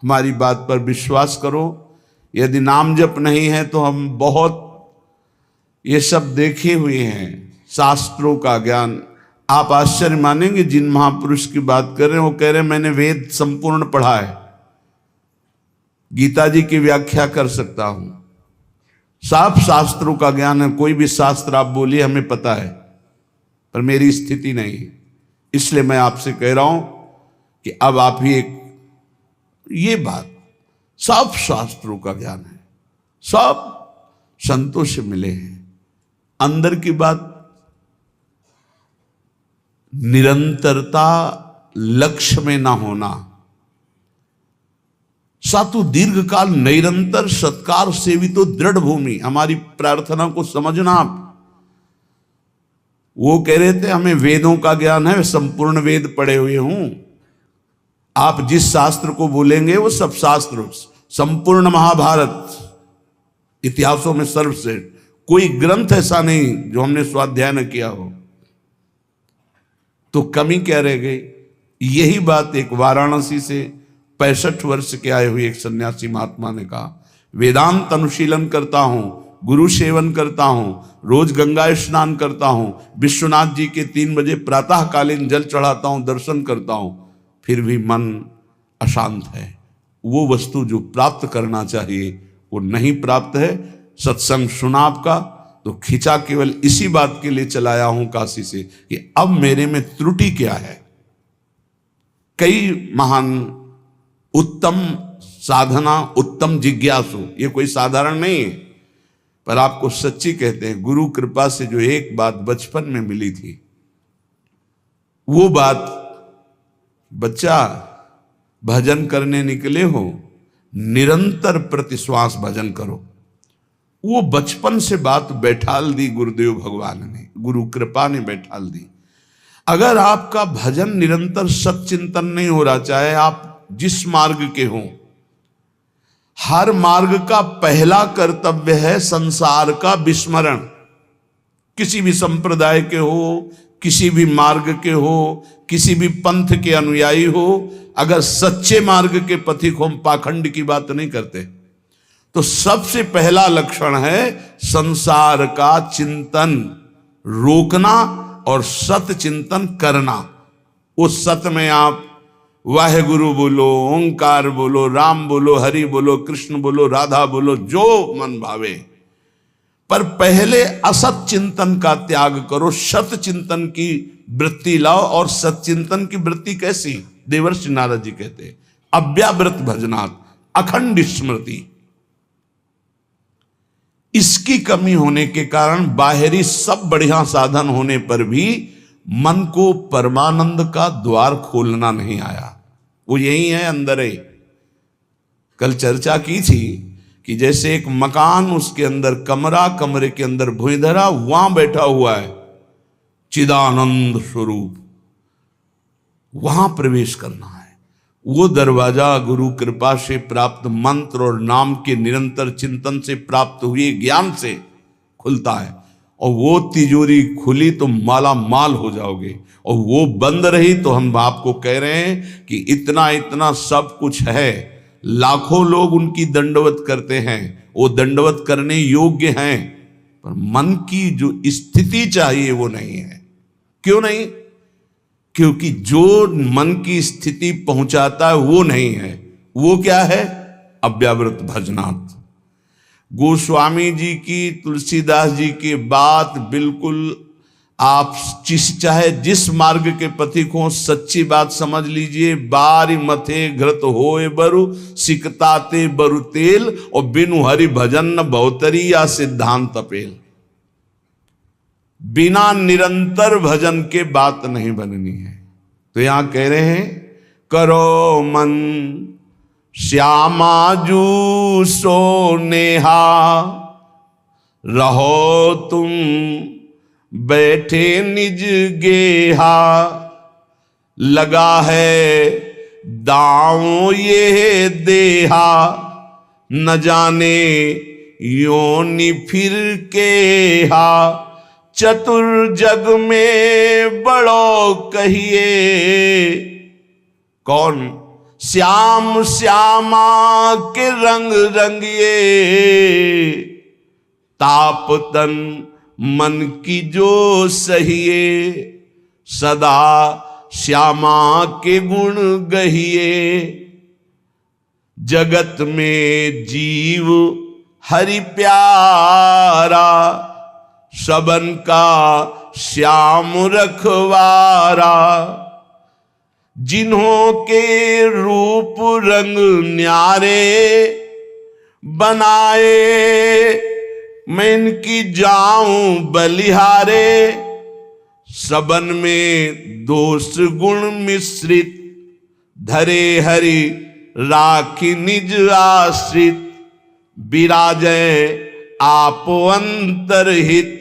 हमारी बात पर विश्वास करो। यदि नाम जप नहीं है तो हम बहुत ये सब देखे हुए हैं, शास्त्रों का ज्ञान। आप आश्चर्य मानेंगे, जिन महापुरुष की बात कर रहे हैं वो कह रहे हैं मैंने वेद संपूर्ण पढ़ा है, गीता जी की व्याख्या कर सकता हूं, साफ शास्त्रों का ज्ञान है। कोई भी शास्त्र आप बोलिए हमें पता है, पर मेरी स्थिति नहीं है। इसलिए मैं आपसे कह रहा हूं कि अब आप ही एक ये बात, सब शास्त्रों का ज्ञान है, सब संतों से मिले हैं। अंदर की बात, निरंतरता लक्ष्य में ना होना, सातु दीर्घ काल निरंतर सत्कार सेवितो दृढ़ भूमि। हमारी प्रार्थना को समझना आप। वो कह रहे थे हमें वेदों का ज्ञान है, संपूर्ण वेद पढ़े हुए हूं। आप जिस शास्त्र को बोलेंगे वो सब शास्त्र, संपूर्ण महाभारत, इतिहासों में सर्वश्रेष्ठ, कोई ग्रंथ ऐसा नहीं जो हमने स्वाध्याय न किया हो। तो कमी क्या रह गई? यही बात एक वाराणसी से 65 वर्ष के आए हुए एक सन्यासी महात्मा ने कहा, वेदांत अनुशीलन करता हूं, गुरु सेवन करता हूं, रोज गंगा स्नान करता हूं, विश्वनाथ जी के 3 बजे प्रातःकालीन जल चढ़ाता हूं, दर्शन करता हूं, फिर भी मन अशांत है। वो वस्तु जो प्राप्त करना चाहिए वो नहीं प्राप्त है। सत्संग सुना आपका तो खिंचा केवल इसी बात के लिए चलाया हूं काशी से कि अब मेरे में त्रुटि क्या है। कई महान उत्तम साधना, उत्तम जिज्ञासु, ये कोई साधारण नहीं है, पर आपको सच्ची कहते हैं, गुरु कृपा से जो एक बात बचपन में मिली थी, वो बात, बच्चा भजन करने निकले हो, निरंतर प्रतिश्वास भजन करो। वो बचपन से बात बैठाल दी गुरुदेव भगवान ने, गुरु कृपा ने बैठाल दी। अगर आपका भजन निरंतर सच्चिंतन नहीं हो रहा, चाहे आप जिस मार्ग के हों, हर मार्ग का पहला कर्तव्य है संसार का विस्मरण। किसी भी संप्रदाय के हो, किसी भी मार्ग के हो, किसी भी पंथ के अनुयायी हो, अगर सच्चे मार्ग के पथिक हो, पाखंड की बात नहीं करते, तो सबसे पहला लक्षण है संसार का चिंतन रोकना और सत चिंतन करना। उस सत में आप वाहेगुरु बोलो, ओंकार बोलो, राम बोलो, हरि बोलो, कृष्ण बोलो, राधा बोलो, जो मन भावे, पर पहले असत चिंतन का त्याग करो, सत चिंतन की वृत्ति लाओ। और सत चिंतन की वृत्ति कैसी? देवर्षि नारद जी कहते अव्यावृत भजनात् अखंड स्मृति। इसकी कमी होने के कारण बाहरी सब बढ़िया साधन होने पर भी मन को परमानंद का द्वार खोलना नहीं आया। वो यही है अंदर है। कल चर्चा की थी कि जैसे एक मकान, उसके अंदर कमरा, कमरे के अंदर भुइंधरा, वहां बैठा हुआ है चिदानंद स्वरूप, वहां प्रवेश करना है। वो दरवाजा गुरु कृपा से प्राप्त मंत्र और नाम के निरंतर चिंतन से प्राप्त हुए ज्ञान से खुलता है। और वो तिजोरी खुली तो माला माल हो जाओगे, और वो बंद रही तो हम आपको कह रहे हैं कि इतना इतना सब कुछ है, लाखों लोग उनकी दंडवत करते हैं, वो दंडवत करने योग्य हैं, पर मन की जो स्थिति चाहिए वो नहीं है। क्यों नहीं? क्योंकि जो मन की स्थिति पहुंचाता है वो नहीं है। वो क्या है? अव्यावृत भजनात्। गोस्वामी जी की, तुलसीदास जी की बात बिल्कुल आप चाहे जिस मार्ग के पथिक हो, सच्ची बात समझ लीजिए। बारी मथे घृत होए बरु, सिकताते बरु तेल, और बिनु हरि भजन न बहुतरी या सिद्धांत अपेल। बिना निरंतर भजन के बात नहीं बननी है। तो यहां कह रहे हैं करो मन श्यामा जू सोनेहा, रहो तुम बैठे निज गेहा, लगा है दांव ये देहा, न जाने योनि फिर के हा, चतुर जग में बड़ो कहिए। कौन? श्याम श्यामा के रंग रंगिए, ताप तन मन की जो सहिए, सदा श्यामा के गुण गहिए। जगत में जीव हरि प्यारा, सबन का श्याम रखवारा। जिन्हों के रूप रंग न्यारे, बनाए मैं इनकी जाऊं बलिहारे। सबन में दोष गुण मिश्रित, धरे हरि राखी निज आश्रित। विराजय आप अंतरहित,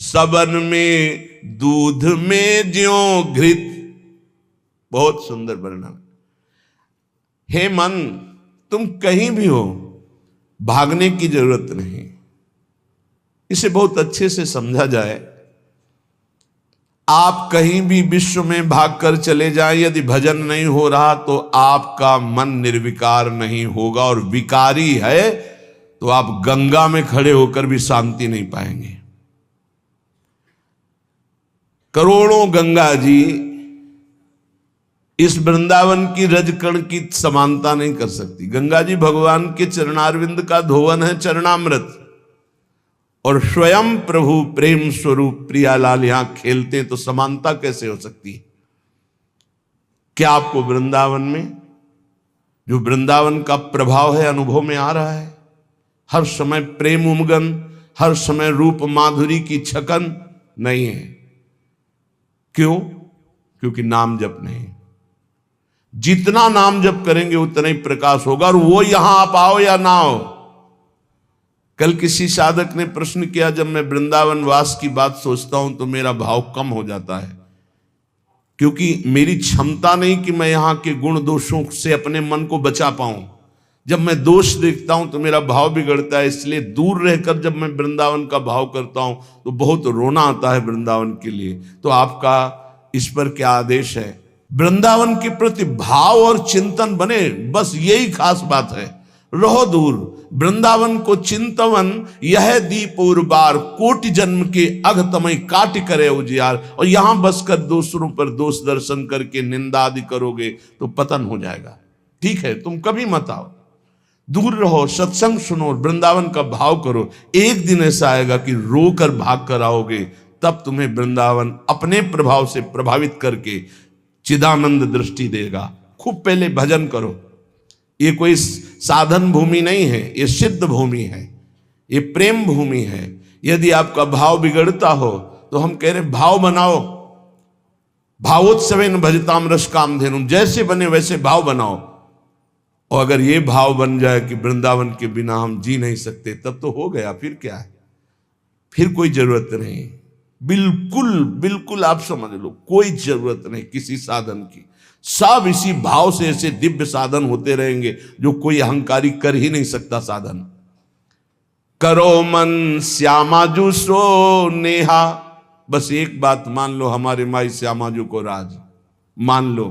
सबन में दूध में ज्यों घृत। बहुत सुंदर वर्णन। हे मन, तुम कहीं भी हो, भागने की जरूरत नहीं। इसे बहुत अच्छे से समझा जाए। आप कहीं भी विश्व में भागकर चले जाएं, यदि भजन नहीं हो रहा तो आपका मन निर्विकार नहीं होगा, और विकारी है तो आप गंगा में खड़े होकर भी शांति नहीं पाएंगे। करोड़ों गंगा जी इस वृंदावन की रजकण की समानता नहीं कर सकती। गंगा जी भगवान के चरणारविंद का धोवन है, चरणामृत, और स्वयं प्रभु प्रेम स्वरूप प्रियालाल यहां खेलते हैं, तो समानता कैसे हो सकती है? क्या आपको वृंदावन में जो वृंदावन का प्रभाव है अनुभव में आ रहा है? हर समय प्रेम उमगन, हर समय रूप माधुरी की छकन नहीं है। क्यों? क्योंकि नाम जप नहीं। जितना नाम जप करेंगे उतना ही प्रकाश होगा, और वो यहां आप आओ या ना आओ। कल किसी साधक ने प्रश्न किया, जब मैं वृंदावन वास की बात सोचता हूं तो मेरा भाव कम हो जाता है, क्योंकि मेरी क्षमता नहीं कि मैं यहां के गुण दोषों से अपने मन को बचा पाऊं। जब मैं दोष देखता हूं तो मेरा भाव बिगड़ता है, इसलिए दूर रहकर जब मैं वृंदावन का भाव करता हूं तो बहुत रोना आता है वृंदावन के लिए। तो आपका इस पर क्या आदेश है? वृंदावन के प्रति भाव और चिंतन बने, बस यही खास बात है। रहो दूर, वृंदावन को चिंतवन यह दीप और बार, कोटि जन्म के अघतमय काट करे उजियार। और यहां बसकर दूसरों पर दोष दर्शन करके निंदा आदि करोगे तो पतन हो जाएगा। ठीक है, तुम कभी मत आओ, दूर रहो, सत्संग सुनो, वृंदावन का भाव करो। एक दिन ऐसा आएगा कि रोकर भाग कर आओगे, तब तुम्हें वृंदावन अपने प्रभाव से प्रभावित करके चिदानंद दृष्टि देगा। खूब पहले भजन करो। ये कोई साधन भूमि नहीं है, ये सिद्ध भूमि है, ये प्रेम भूमि है। यदि आपका भाव बिगड़ता हो तो हम कह रहे भाव बनाओ। भावोत्सवेन भजताम रस कामधेनु, जैसे बने वैसे भाव बनाओ। और अगर ये भाव बन जाए कि वृंदावन के बिना हम जी नहीं सकते, तब तो हो गया। फिर क्या है? फिर कोई जरूरत नहीं। बिल्कुल बिल्कुल आप समझ लो, कोई जरूरत नहीं किसी साधन की। सब इसी भाव से ऐसे दिव्य साधन होते रहेंगे जो कोई अहंकारी कर ही नहीं सकता साधन। करो मन श्यामाजू सो नेहा, बस एक बात मान लो, हमारे माई श्यामाजू को राज मान लो,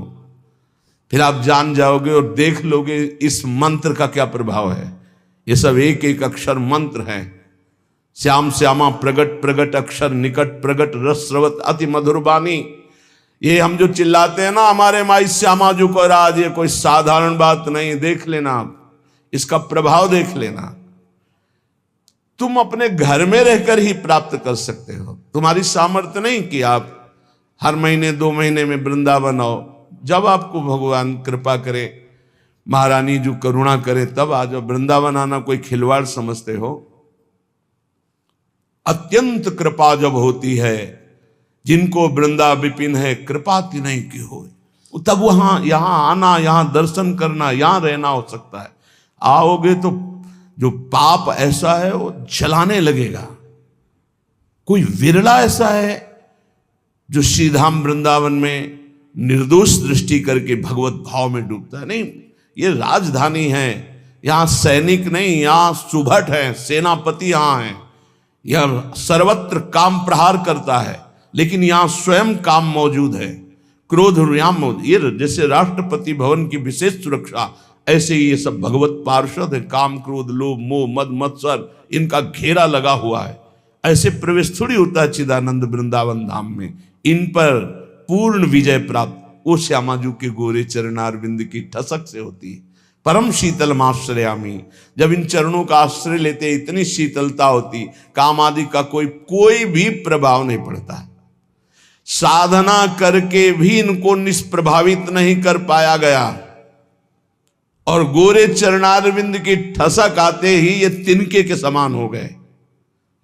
फिर आप जान जाओगे और देख लोगे इस मंत्र का क्या प्रभाव है। ये सब एक एक अक्षर मंत्र है। श्याम श्यामा प्रगट प्रगट अक्षर निकट प्रगट रस स्रवत अति मधुर बानी। ये हम जो चिल्लाते हैं ना, हमारे माई श्यामाजू को राज, ये कोई साधारण बात नहीं। देख लेना आप, इसका प्रभाव देख लेना। तुम अपने घर में रहकर ही प्राप्त कर सकते हो। तुम्हारी सामर्थ्य नहीं कि आप हर महीने 2 महीने में वृंदावन आओ। जब आपको भगवान कृपा करे, महारानी जो करुणा करे, तब आ जाओ। वृंदावन आना कोई खिलवाड़ समझते हो? अत्यंत कृपा जब होती है, जिनको वृंदा विपिन है कृपा तिन्हीं की हो, तब वहां यहां आना, यहां दर्शन करना, यहां रहना हो सकता है। आओगे तो जो पाप ऐसा है वो जलाने लगेगा। कोई विरला ऐसा है जो श्रीधाम वृंदावन में निर्दोष दृष्टि करके भगवत भाव में डूबता है। नहीं, ये राजधानी है, यहां सैनिक नहीं, यहां सुभट है, सेनापति यहां है। यह सर्वत्र काम प्रहार करता है, लेकिन यहां स्वयं काम मौजूद है। क्रोध व्याम, ये जैसे राष्ट्रपति भवन की विशेष सुरक्षा, ऐसे ही ये सब भगवत पार्षद है। काम क्रोध लोभ मोह मद मत्सर इनका घेरा लगा हुआ है। ऐसे प्रवेश थोड़ी होता है चिदानंद वृंदावन धाम में। इन पर पूर्ण विजय प्राप्त वो श्यामाजू के गोरे चरणारविंद की ठसक से होती है। परम शीतल आश्रयामी, जब इन चरणों का आश्रय लेते इतनी शीतलता होती, काम आदि का कोई भी प्रभाव नहीं पड़ता है। साधना करके भी इनको निष्प्रभावित नहीं कर पाया गया, और गोरे चरणारविंद की ठसक आते ही ये तिनके के समान हो गए।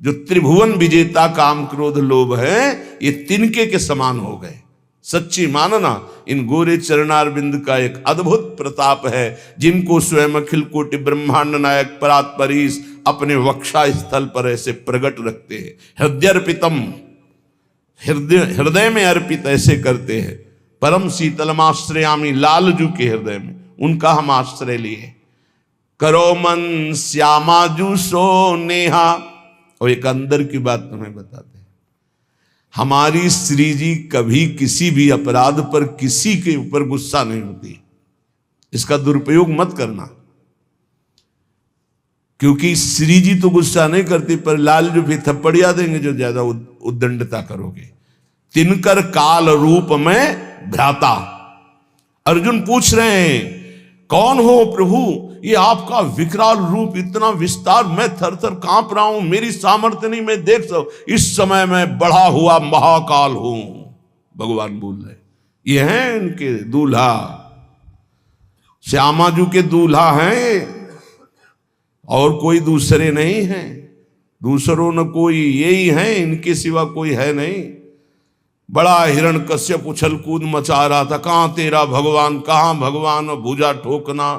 जो त्रिभुवन विजेता काम क्रोध लोभ है, ये तिनके के समान हो गए। सच्ची मानना, इन गोरे चरणारविंद का एक अद्भुत प्रताप है, जिनको स्वयं अखिल कोटि ब्रह्मांड नायक परात्परीश अपने वक्षा स्थल पर ऐसे प्रकट रखते हैं। हृदयर्पितम, हृदय में अर्पित ऐसे करते हैं। परम शीतलमाश्रयामी, लालजू के हृदय में उनका हम आश्रय लिए। करो मन श्यामाजू सो नेहा। और एक अंदर की बात तुम्हें बताते हैं, हमारी श्री जी कभी किसी भी अपराध पर किसी के ऊपर गुस्सा नहीं होती। इसका दुरुपयोग मत करना, क्योंकि श्री जी तो गुस्सा नहीं करती, पर लालजू भी थप्पड़िया देंगे जो ज्यादा उद्दंडता करोगे। तिनकर काल रूप में भ्राता। अर्जुन पूछ रहे हैं, कौन हो प्रभु? ये आपका विकराल रूप, इतना विस्तार, मैं थर थर कांप रहा हूं, मेरी सामर्थ्य नहीं, मैं देख सकूं। इस समय मैं बढ़ा हुआ महाकाल हूं, भगवान बोल रहे। ये हैं इनके दूल्हा, श्यामाजू के दूल्हा हैं, और कोई दूसरे नहीं हैं। दूसरों न कोई, यही हैं, इनके सिवा कोई है नहीं। बड़ा हिरण्यकश्यप उछल कूद मचा रहा था, कहां तेरा भगवान, कहां भगवान, और भुजा ठोकना।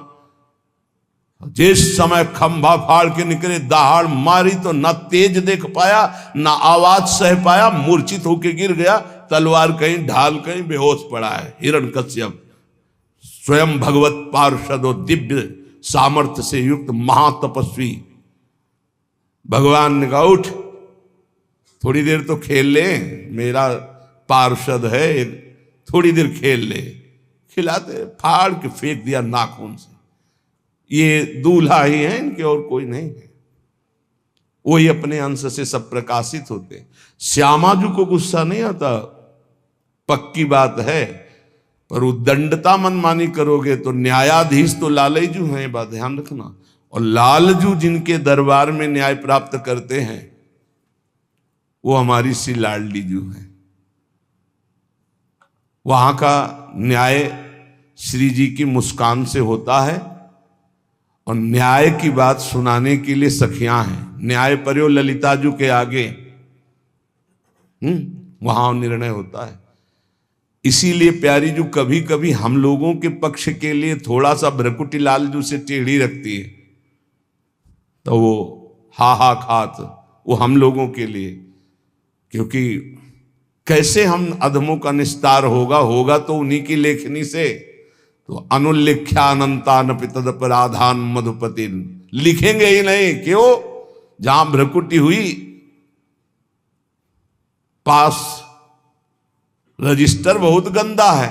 जिस समय खंभा फाड़ के निकले, दहाड़ मारी तो न तेज देख पाया, न आवाज सह पाया, मूर्छित होके गिर गया। तलवार कहीं ढाल कहीं बेहोश पड़ा है हिरण्यकश्यप। स्वयं भगवत पार्षद और दिव्य सामर्थ्य से युक्त महातपस्वी भगवान ने कहा, उठ थोड़ी देर तो खेल ले, मेरा पार्षद है, थोड़ी देर खेल ले। खिलाते, फाड़ के फेंक दिया नाखून से। ये दूल्हा ही है इनके, और कोई नहीं है। वही अपने अंश से सब प्रकाशित होते। श्यामाजू को गुस्सा नहीं आता, पक्की बात है, पर उद्दंडता मनमानी करोगे तो न्यायाधीश तो लालजू हैं, बात ध्यान रखना। और लालजू जिनके दरबार में न्याय प्राप्त करते हैं, वो हमारी सी लाडली जू है। वहां का न्याय श्री जी की मुस्कान से होता है, और न्याय की बात सुनाने के लिए सखियां हैं। न्याय पर्यो ललिताजू के आगे वहां निर्णय होता है। इसीलिए प्यारी जू कभी कभी हम लोगों के पक्ष के लिए थोड़ा सा भ्रकुटी लालजू से टेढ़ी रखती है, तो वो हा खात वो हम लोगों के लिए, क्योंकि कैसे हम अधमों का निस्तार होगा तो उन्हीं की लेखनी से। तो अनुल्लिख्यानंतान तदपराधान मधुपति, लिखेंगे ही नहीं, क्यों? जहां भ्रकुटी हुई पास रजिस्टर बहुत गंदा है।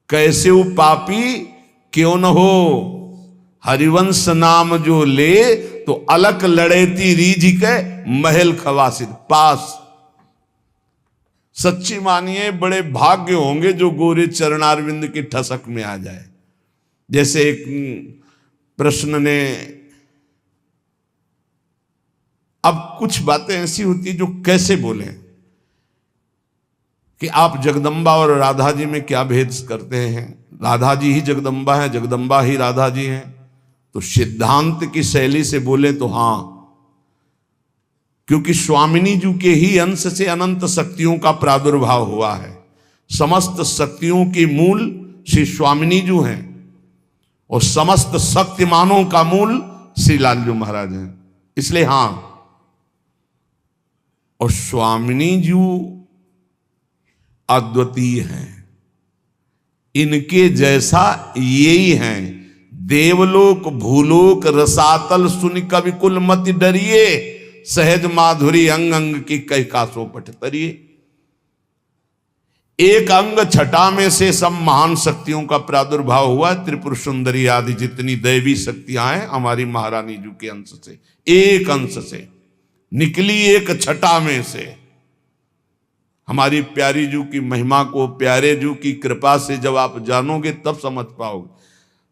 कैसे वो पापी क्यों न हो, हरिवंश नाम जो ले, तो अलक लड़ेती रीझ के महल खवासिद पास। सच्ची मानिए, बड़े भाग्य होंगे जो गोरे चरणारविंद की ठसक में आ जाए। जैसे एक प्रश्न ने, अब कुछ बातें ऐसी होती जो कैसे बोले कि आप जगदम्बा और राधा जी में क्या भेद करते हैं? राधा जी ही जगदम्बा है, जगदम्बा ही राधा जी हैं। तो सिद्धांत की शैली से बोले तो हां, क्योंकि स्वामिनी जी के ही अंश से अनंत शक्तियों का प्रादुर्भाव हुआ है। समस्त शक्तियों के मूल श्री स्वामिनी जी हैं, और समस्त शक्तिमानों का मूल श्री लालजू महाराज हैं। इसलिए हां, और स्वामिनी जी अद्वितीय हैं, इनके जैसा यही हैं। देवलोक भूलोक रसातल सुन कवि कुल मति डरिए, सहज माधुरी अंग अंग की कई कासों पट तरिए। एक अंग छटा में से सब महान शक्तियों का प्रादुर्भाव हुआ। त्रिपुर सुंदरी आदि जितनी दैवी शक्तियां हैं हमारी महारानी जी के अंश से, एक अंश से निकली, एक छटा में से। हमारी प्यारी जू की महिमा को, प्यारे जू की कृपा से जब आप जानोगे तब समझ पाओगे।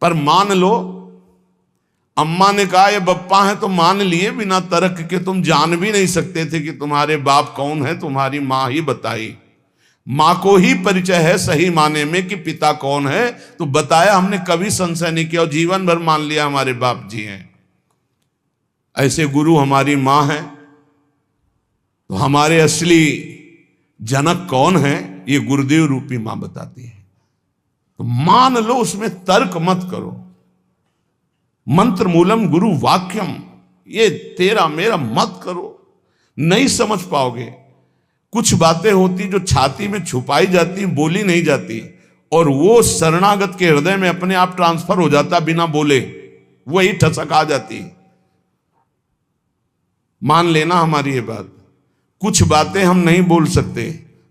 पर मान लो, अम्मा ने कहा ये बप्पा है तो मान लिए, बिना तर्क के। तुम जान भी नहीं सकते थे कि तुम्हारे बाप कौन है, तुम्हारी माँ ही बताई। माँ को ही परिचय है सही माने में कि पिता कौन है, तो बताया। हमने कभी संशय नहीं किया और जीवन भर मान लिया हमारे बाप जी हैं। ऐसे गुरु हमारी माँ है, तो हमारे असली जनक कौन है ये गुरुदेव रूपी मां बताती है। तो मान लो, उसमें तर्क मत करो। मंत्र मूलम गुरु वाक्यम, ये तेरा मेरा मत करो, नहीं समझ पाओगे। कुछ बातें होती जो छाती में छुपाई जाती, बोली नहीं जाती, और वो शरणागत के हृदय में अपने आप ट्रांसफर हो जाता बिना बोले, वही ठसक आ जाती। मान लेना हमारी ये बात। कुछ बातें हम नहीं बोल सकते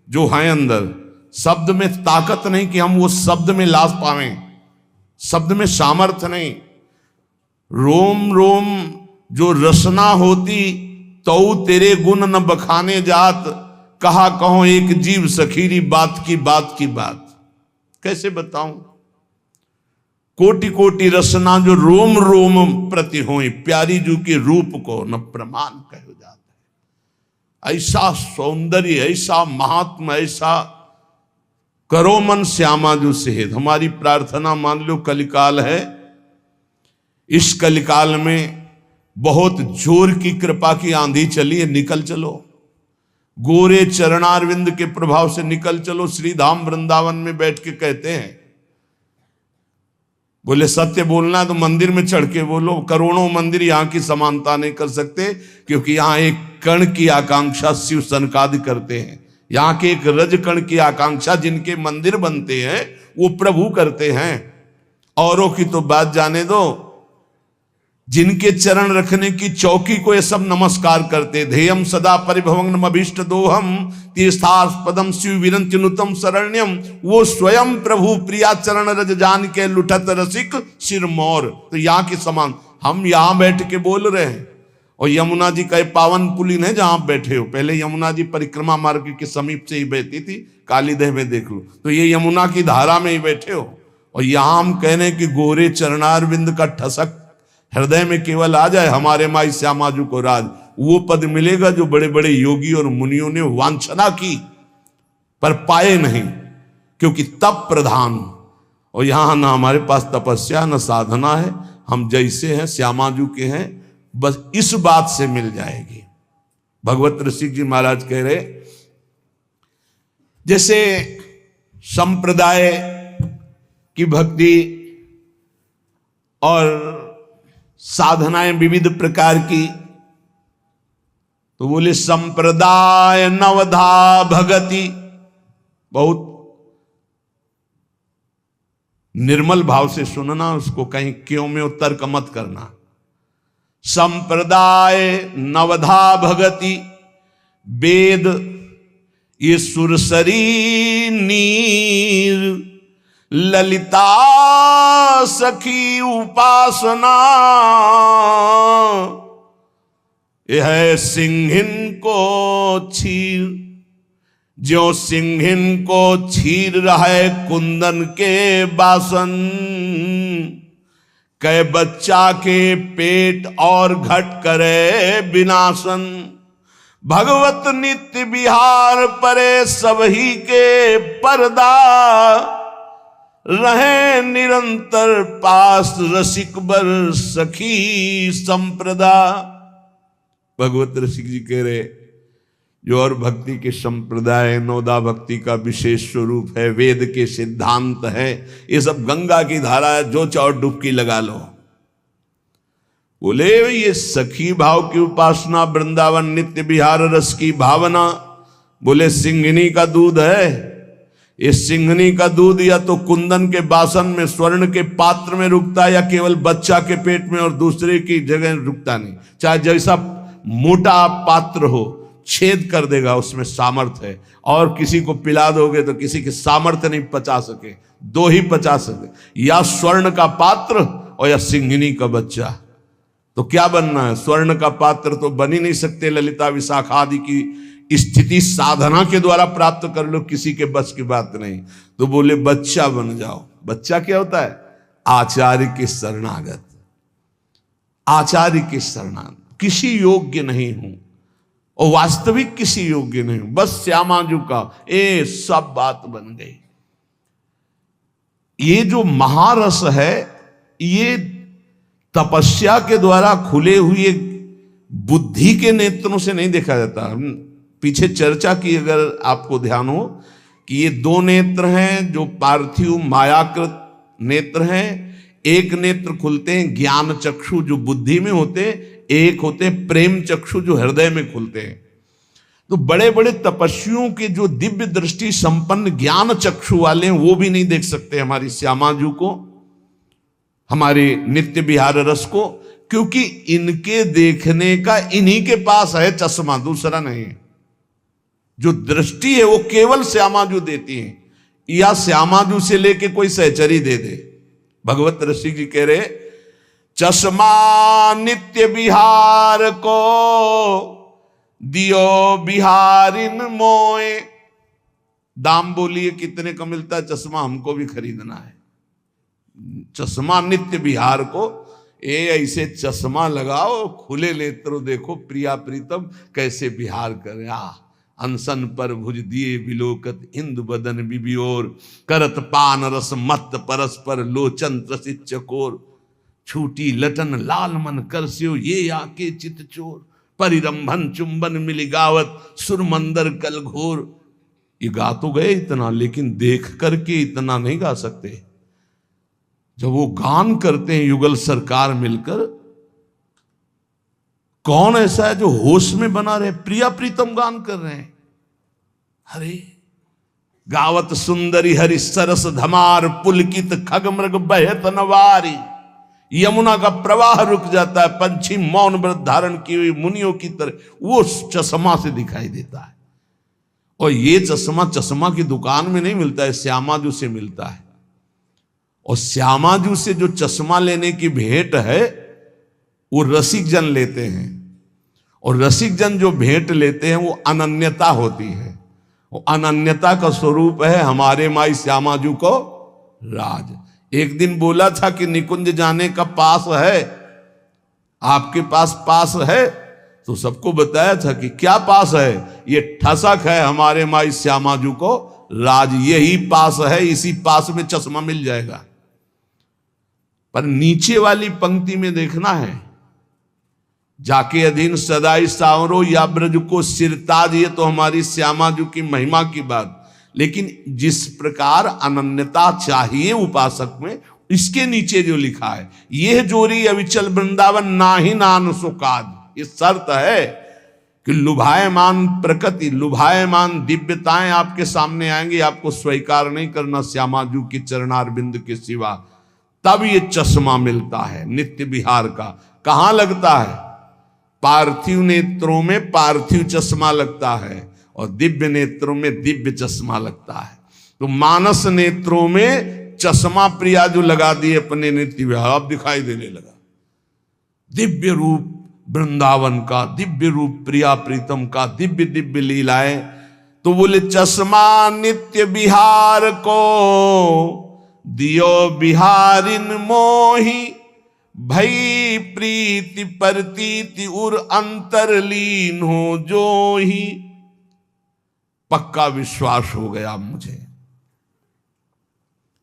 जो हैं अंदर, शब्द में ताकत नहीं कि हम वो शब्द में लाश पावें, शब्द में सामर्थ्य नहीं। रोम रोम जो रसना होती तो तेरे गुण न बखाने जात, कहा कहो एक जीव सखीरी बात की बात की बात। कैसे बताऊं? कोटि कोटि रसना जो रोम रोम प्रति होई, प्यारी जू के रूप को न प्रमाण कहो जाता। ऐसा सौंदर्य, ऐसा महात्मा, ऐसा करो मन श्यामा जो सेहत। हमारी प्रार्थना मान लो, कलिकाल है, इस कलिकाल में बहुत जोर की कृपा की आंधी चली है, निकल चलो। गोरे चरणारविंद के प्रभाव से निकल चलो। श्री धाम वृंदावन में बैठ के कहते हैं, बोले सत्य बोलना है तो मंदिर में चढ़ के बोलो। करोड़ों मंदिर यहां की समानता नहीं कर सकते, क्योंकि यहां एक कण की आकांक्षा शिव सनकादि करते हैं। यहाँ के एक रज कण की आकांक्षा जिनके मंदिर बनते हैं वो प्रभु करते हैं। औरों की तो बात जाने दो, जिनके चरण रखने की चौकी को ये सब नमस्कार करते। ध्येयम सदा परिभवंगम अभीष्ट दोहम तीर्थास्पदम शिव विरंत्युनुतम शरण्यम, वो स्वयं प्रभु प्रिया चरण रज जान के लुठत रसिक सिरमौर। तो यहाँ के समान हम यहाँ बैठ के बोल रहे हैं। और यमुना जी का पावन पुलिन है जहां आप बैठे हो, पहले यमुना जी परिक्रमा मार्ग के समीप से ही बहती थी, कालीदेह में देख लो। तो ये यमुना की धारा में ही बैठे हो, और यहां हम कह रहे हैं कि गोरे चरणारविंद का ठसक हृदय में केवल आ जाए, हमारे माई श्यामाजू को राज, वो पद मिलेगा जो बड़े बड़े योगी और मुनियों ने वांछना की पर पाए नहीं, क्योंकि तप प्रधान। और यहां ना हमारे पास तपस्या न साधना है, हम जैसे हैं श्यामाजू के हैं, बस इस बात से मिल जाएगी। भगवत ऋषि जी महाराज कह रहे, जैसे संप्रदाय की भक्ति और साधनाएं विविध प्रकार की, तो बोले संप्रदाय नवधा भगति। बहुत निर्मल भाव से सुनना उसको, कहीं क्यों में तर्क मत करना। संप्रदाय नवधा भगति वेद ये सुरसरी नीर, ललिता सखी उपासना, यह सिंहिन को छीर, जो सिंहिन को छीर रहे कुंदन के बासन, कै बच्चा के पेट और घट करे विनाशन, भगवत नित्य विहार परे सबही के पर्दा, रहे निरंतर पास रसिक बर सखी संप्रदा। भगवत रसिक जी कह रहे, जो और भक्ति के संप्रदाय नवदा भक्ति का विशेष स्वरूप है, वेद के सिद्धांत है, ये सब गंगा की धारा है, जो चाहो डुबकी लगा लो। बोले ये सखी भाव की उपासना, वृंदावन नित्य विहार रस की भावना, बोले सिंघनी का दूध है। ये सिंघनी का दूध या तो कुंदन के बासन में स्वर्ण के पात्र में रुकता है, या केवल बच्चा के पेट में और दूसरे की जगह रुकता नहीं। चाहे जैसा मोटा पात्र हो, छेद कर देगा, उसमें सामर्थ्य है। और किसी को पिला दोगे तो किसी के सामर्थ्य नहीं पचा सके, दो ही पचा सके, या स्वर्ण का पात्र और या सिंहिनी का बच्चा। तो क्या बनना है? स्वर्ण का पात्र तो बन ही नहीं सकते, ललिता विशाखा आदि की स्थिति साधना के द्वारा प्राप्त कर लो, किसी के बस की बात नहीं। तो बोले बच्चा बन जाओ। बच्चा क्या होता है? आचार्य के शरणागत, आचार्य के शरणागत। किसी योग्य नहीं हूं और वास्तविक किसी योग्य नहीं हूं, बस श्यामाजू का ए सब बात बन गई। ये जो महारस है, ये तपस्या के द्वारा खुले हुए बुद्धि के नेत्रों से नहीं देखा जाता। पीछे चर्चा की, अगर आपको ध्यान हो, कि ये दो नेत्र हैं जो पार्थिव मायाकृत नेत्र हैं। एक नेत्र खुलते हैं ज्ञान चक्षु जो बुद्धि में होते हैं, एक होते हैं प्रेम चक्षु जो हृदय में खुलते हैं। तो बड़े बड़े तपस्वियों के जो दिव्य दृष्टि संपन्न ज्ञान चक्षु वाले हैं, वो भी नहीं देख सकते हमारी श्यामाजू को, हमारे नित्य विहार रस को, क्योंकि इनके देखने का इन्हीं के पास है चश्मा, दूसरा नहीं है। जो दृष्टि है वो केवल श्यामाजू देती है, या श्यामाजू से लेके कोई सहचरी दे दे। भगवत ऋषि जी कह रहे, चश्मा नित्य विहार को दियो बिहारिन मोए। दाम बोलिए कितने का मिलता है चश्मा, हमको भी खरीदना है। चश्मा नित्य विहार को, ऐसे चश्मा लगाओ, खुले नेत्रों देखो प्रिया प्रीतम कैसे विहार करे। अनसन पर भुज दिए विलोकत इंदु बदन बिबियोर, करत पान रस मत परस्पर लोचन त्रसित चकोर। छूटी लटन लाल मन करस्यो ये आके चित चोर, परिरंभन चुंबन मिली गावत सुरमंदर कल घोर। ये गा तो गए इतना, लेकिन देख करके इतना नहीं गा सकते। जब वो गान करते हैं युगल सरकार मिलकर, कौन ऐसा है जो होश में बना रहे? प्रिया प्रीतम गान कर रहे हैं। अरे गावत सुंदरी हरि सरस धमार, पुलकित खग मृग बहत नवारी। यमुना का प्रवाह रुक जाता है, पंछी मौन व्रत धारण की हुई मुनियों की तरह वो चश्मा से दिखाई देता है। और ये चश्मा की दुकान में नहीं मिलता है, श्यामाजू से मिलता है। और श्यामाजू से जो चश्मा लेने की भेंट है वो रसिक जन लेते हैं, और रसिक जन जो भेंट लेते हैं वो अनन्यता होती है। वो अनन्यता का स्वरूप है हमारे माई श्यामाजू को राज। एक दिन बोला था कि निकुंज जाने का पास है, आपके पास है, तो सबको बताया था कि क्या पास है? ये ठसक है हमारे माई श्यामाजू को राज, यही पास है, इसी पास में चश्मा मिल जाएगा। पर नीचे वाली पंक्ति में देखना है, जाके अधीन सदाई सावरो या ब्रज को सिरताज, ये तो हमारी श्यामाजू की महिमा की बात। लेकिन जिस प्रकार अनन्यता चाहिए उपासक में, इसके नीचे जो लिखा है, यह जोरी अविचल वृंदावन नाही नान सुकाद, ये शर्त है कि लुभायमान प्रकृति, लुभायमान दिव्यताएं आपके सामने आएंगी, आपको स्वीकार नहीं करना श्यामाजू की चरणारविंद के सिवा, तब ये चश्मा मिलता है नित्य विहार का। कहां लगता है? पार्थिव नेत्रों में पार्थिव चश्मा लगता है, और दिव्य नेत्रों में दिव्य चश्मा लगता है। तो मानस नेत्रों में चश्मा प्रिया जो लगा दिए अपने नित्य विहार, अब दिखाई देने लगा दिव्य रूप वृंदावन का, दिव्य रूप प्रिया प्रीतम का, दिव्य दिव्य लीलाएं। तो बोले चश्मा नित्य विहार को दियो बिहारिन मोही, भई प्रीति परतीति उर अंतरलीन हो जो ही। पक्का विश्वास हो गया मुझे,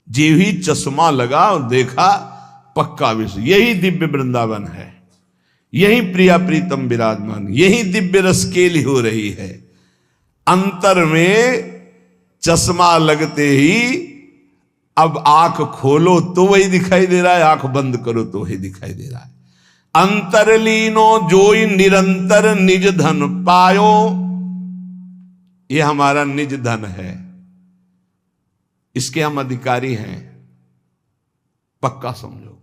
जी ही चश्मा लगा और देखा, पक्का विश्वास, यही दिव्य वृंदावन है, यही प्रिया प्रीतम विराजमान, यही दिव्य रसकेली हो रही है। अंतर में चश्मा लगते ही अब आंख खोलो तो वही दिखाई दे रहा है, आंख बंद करो तो वही दिखाई दे रहा है। अंतरलीनो जोई निरंतर निज धन पायो, ये हमारा निज धन है, इसके हम अधिकारी हैं। पक्का समझो,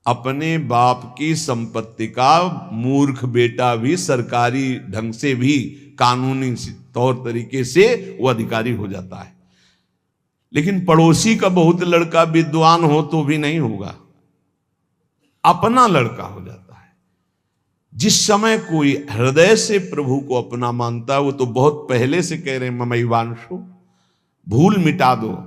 अपने बाप की संपत्ति का मूर्ख बेटा भी सरकारी ढंग से भी कानूनी तौर तरीके से वो अधिकारी हो जाता है। लेकिन पड़ोसी का बहुत लड़का विद्वान हो तो भी नहीं होगा, अपना लड़का हो जाता है। जिस समय कोई हृदय से प्रभु को अपना मानता है, वो तो बहुत पहले से कह रहे हैं ममैवांशो, भूल मिटा दो।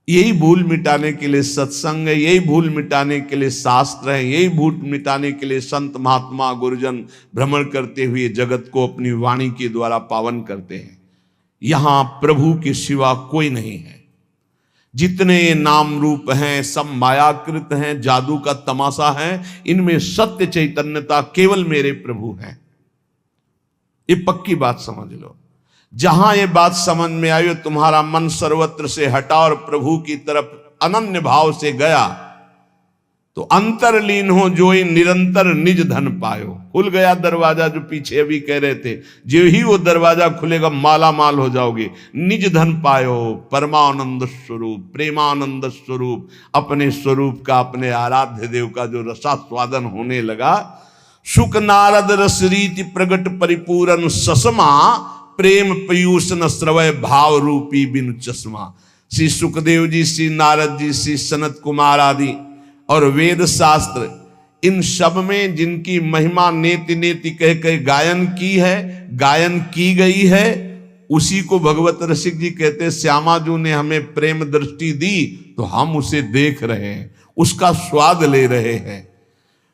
यही भूल मिटाने के लिए सत्संग है, यही भूल मिटाने के लिए शास्त्र है, यही भूल मिटाने के लिए संत महात्मा गुरुजन भ्रमण करते हुए जगत को अपनी वाणी के द्वारा पावन करते हैं। यहां प्रभु के सिवा कोई नहीं है। जितने नाम रूप हैं सब मायाकृत हैं, जादू का तमाशा है। इनमें सत्य चैतन्यता केवल मेरे प्रभु हैं। ये पक्की बात समझ लो। जहां ये बात समझ में आई, तुम्हारा मन सर्वत्र से हटा और प्रभु की तरफ अनन्य भाव से गया, तो अंतरलीन हो जो ही निरंतर निज धन पायो। खुल गया दरवाजा, जो पीछे अभी कह रहे थे, जो ही वो दरवाजा खुलेगा माला माल हो जाओगे। निज धन पायो, परमानंद स्वरूप, प्रेमानंद स्वरूप, अपने स्वरूप का, अपने आराध्य देव का जो रसास्वादन होने लगा। सुख नारद रस रीति प्रगट परिपूरन ससमा, प्रेम पीयूष न स्रवय भाव रूपी बिनु चश्मा। श्री सुखदेव जी, श्री नारद जी, श्री सनत कुमार आदि और वेद शास्त्र, इन सब में जिनकी महिमा नेति नेति कह कह गायन की है, गायन की गई है, उसी को भगवत रसिक जी कहते हैं, श्यामाजू ने हमें प्रेम दृष्टि दी तो हम उसे देख रहे हैं, उसका स्वाद ले रहे हैं।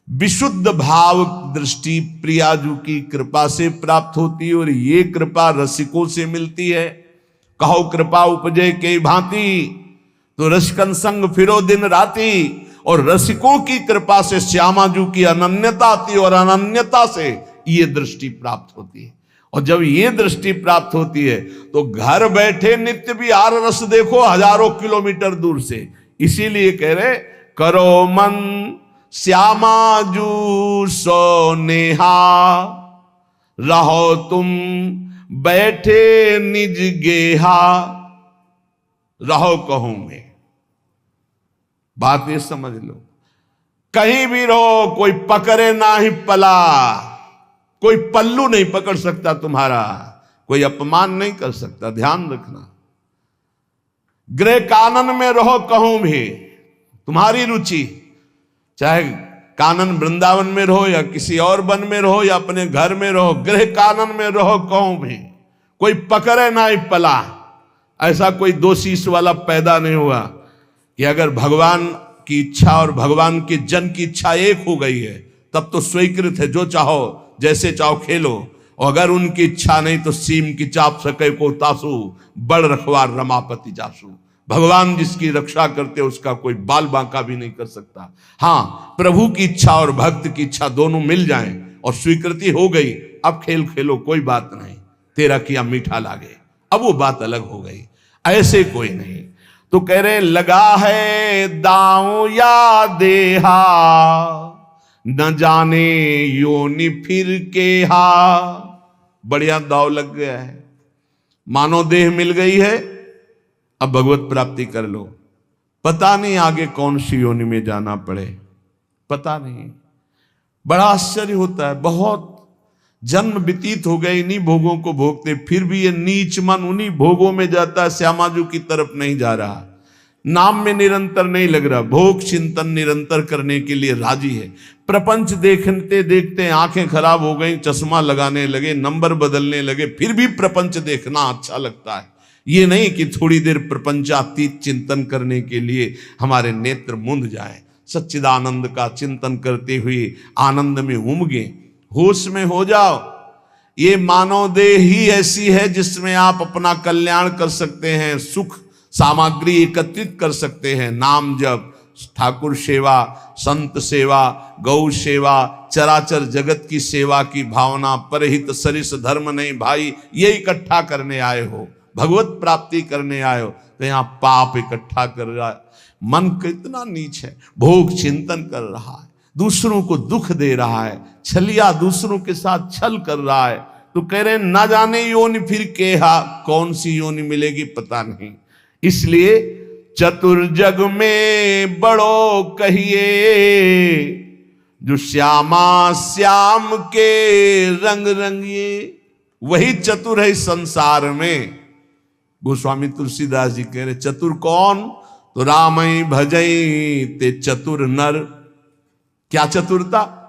विशुद्ध भाव दृष्टि प्रियाजू की कृपा से प्राप्त होती है, और ये कृपा रसिकों से मिलती है। कहो कृपा उपजे के भांति, तो रसिकन संग फिरो दिन राती। और रसिकों की कृपा से श्यामाजू की अनन्यता आती है, और अनन्यता से ये दृष्टि प्राप्त होती है। और जब ये दृष्टि प्राप्त होती है तो घर बैठे नित्य विहार रस देखो हजारों किलोमीटर दूर से। इसीलिए कह रहे, करो मन श्यामाजू सो नेहा, रहो तुम बैठे निज गेहा, रहो कहूं में। बात ये समझ लो, कहीं भी रहो, कोई पकड़े ना ही पला, कोई पल्लू नहीं पकड़ सकता तुम्हारा, कोई अपमान नहीं कर सकता। ध्यान रखना, गृह कानन में रहो कहूं भी, तुम्हारी रुचि, चाहे कानन वृंदावन में रहो या किसी और वन में रहो या अपने घर में रहो, गृह कानन में रहो कहूं भी, कोई पकड़े ना ही पला। ऐसा कोई दो शीश वाला पैदा नहीं हुआ कि अगर भगवान की इच्छा और भगवान के जन की इच्छा एक हो गई है तब तो स्वीकृत है, जो चाहो जैसे चाहो खेलो। और अगर उनकी इच्छा नहीं तो सीम की चाप सके को तासु, बड़ रखवार रमापति जासु। भगवान जिसकी रक्षा करते उसका कोई बाल बांका भी नहीं कर सकता। हाँ, प्रभु की इच्छा और भक्त की इच्छा दोनों मिल जाएं और स्वीकृति हो गई, अब खेल खेलो, कोई बात नहीं, तेरा किया मीठा लागे, अब वो बात अलग हो गई। ऐसे कोई नहीं। तो कह रहे, लगा है दांव या देहा, न जाने योनि फिर के हा। बढ़िया दाव लग गया है, मानो देह मिल गई है, अब भगवत प्राप्ति कर लो। पता नहीं आगे कौन सी योनि में जाना पड़े, पता नहीं। बड़ा आश्चर्य होता है, बहुत जन्म व्यतीत हो गए इन्हीं भोगों को भोगते, फिर भी ये नीच मन उन्हीं भोगों में जाता है, श्यामाजू की तरफ नहीं जा रहा, नाम में निरंतर नहीं लग रहा, भोग चिंतन निरंतर करने के लिए राजी है। प्रपंच देखते देखते आंखें खराब हो गई, चश्मा लगाने लगे, नंबर बदलने लगे, फिर भी प्रपंच देखना अच्छा लगता है। ये नहीं कि थोड़ी देर प्रपंचातीत चिंतन करने के लिए हमारे नेत्र मूंद जाएं, सच्चिदानंद का चिंतन करते हुए आनंद में उमगे, होश में हो जाओ। ये मानव देह ही ऐसी है जिसमें आप अपना कल्याण कर सकते हैं, सुख सामग्री एकत्रित कर सकते हैं। नाम जप, ठाकुर सेवा, संत सेवा, गौ सेवा, चराचर जगत की सेवा की भावना, परहित सरिस धर्म नहीं भाई, ये इकट्ठा करने आए हो, भगवत प्राप्ति करने आए हो, तो यहाँ पाप इकट्ठा कर रहा है। मन कितना नीच है, भोग चिंतन कर रहा है, दूसरों को दुख दे रहा है, छलिया दूसरों के साथ छल कर रहा है। तो कह रहे ना जाने योनि फिर केहा, कौन सी योनि मिलेगी पता नहीं। इसलिए चतुर जग में बड़ो कहिए, जो श्यामा श्याम के रंग रंगिए। वही चतुर है इस संसार में। गोस्वामी तुलसीदास जी कह रहे चतुर कौन, तो रामई भजई ते चतुर नर। क्या चतुरता,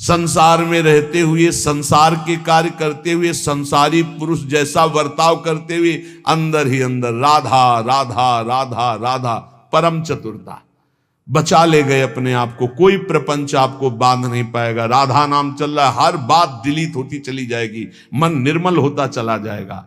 संसार में रहते हुए, संसार के कार्य करते हुए, संसारी पुरुष जैसा बर्ताव करते हुए अंदर ही अंदर राधा राधा राधा राधा, परम चतुरता। बचा ले गए अपने आप को, कोई प्रपंच आपको बांध नहीं पाएगा। राधा नाम चल रहा है, हर बात डिलीट होती चली जाएगी, मन निर्मल होता चला जाएगा।